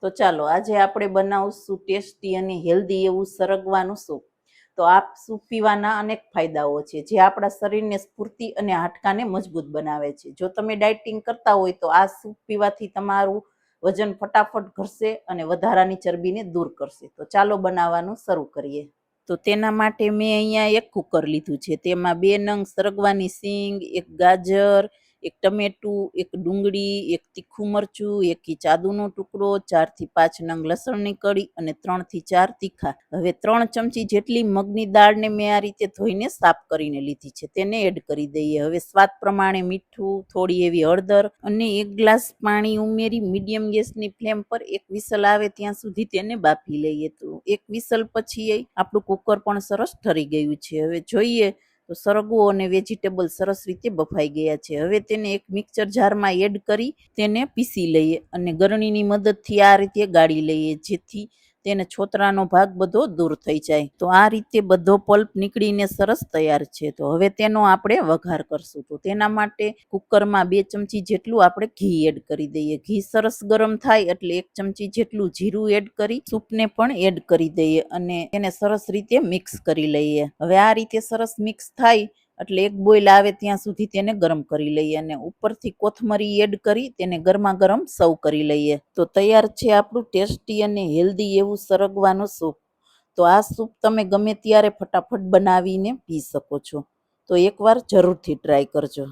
તો ચાલો આજે આપણે બનાવશું ટેસ્ટી અને હેલ્ધી એવું સરગવાનું સૂપ. તો આ સૂપ પીવાના અનેક ફાયદાઓ છે, જે આપણા શરીરને સ્ફૂર્તિ અને હાડકાને મજબૂત બનાવે છે. જો તમે ડાયટિંગ કરતા હોય તો આ સૂપ પીવાથી તમારું વજન ફટાફટ ઘટશે અને વધારાની ચરબીને દૂર કરશે. તો ચાલો બનાવવાનું શરૂ કરીએ. તો તેના માટે મેં અહીંયા એક કુકર લીધું છે. તેમાં 2 નંગ સરગવાની સિંગ, 1 ગાજર, 1 ટમેટું, 1 ડુંગળી, 1 તીખું મરચું, 1 ઇંચ આદુનો ટુકડો, 4 થી 5 નંગ લસણની કળી અને 3 થી 4 તીખા. હવે 3 ચમચી જેટલી મગની દાળને મેં આ રીતે ધોઈને સાફ કરીને લીધી છે, તેને એડ કરી દઈએ. હવે સ્વાદ પ્રમાણે મીઠું, થોડી એવી હળદર અને 1 ગ્લાસ પાણી ઉમેરી મીડિયમ ગેસની ફ્લેમ પર 1 વિસલ આવે ત્યાં સુધી તેને બાફી લઈએ. તો 1 વિસલ પછી આપણું કુકર પણ સરસ ઠરી ગયું છે. હવે જોઈએ તો સરગવો અને વેજીટેબલ સરસ રીતે બફાઈ ગયા છે. હવે તેને એક મિક્સર જારમાં એડ કરી તેને પીસી લઈએ અને ગરણીની મદદથી આ રીતે ગાળી લઈએ, જેથી તેને છોતરાનો ભાગ બધો દૂર થઈ જાય. તો આ રીતે બધો પલ્પ નીકળીને સરસ તૈયાર છે. તો હવે તેનો આપણે વઘાર કરશું. તો તેના માટે કુકરમાં 2 ચમચી જેટલું આપણે ઘી એડ કરી દઈએ. ઘી સરસ ગરમ થાય એટલે 1 ચમચી જેટલું જીરું એડ કરી સૂપને પણ એડ કરી દઈએ અને તેને સરસ રીતે મિક્સ કરી લઈએ. હવે આ રીતે સરસ મિક્સ થાય એટલે 1 બોઇલ આવે ત્યાં સુધી તેને ગરમ કરી લઈએ અને ઉપરથી કોથમરી એડ કરી તેને ગરમા ગરમ સર્વ કરી લઈએ. તો તૈયાર છે આપણું ટેસ્ટી અને હેલ્ધી એવું સરગવાનું સૂપ. તો આ સૂપ તમે ગમે ત્યારે ફટાફટ બનાવીને પી શકો છો. તો એકવાર જરૂરથી ટ્રાય કરજો.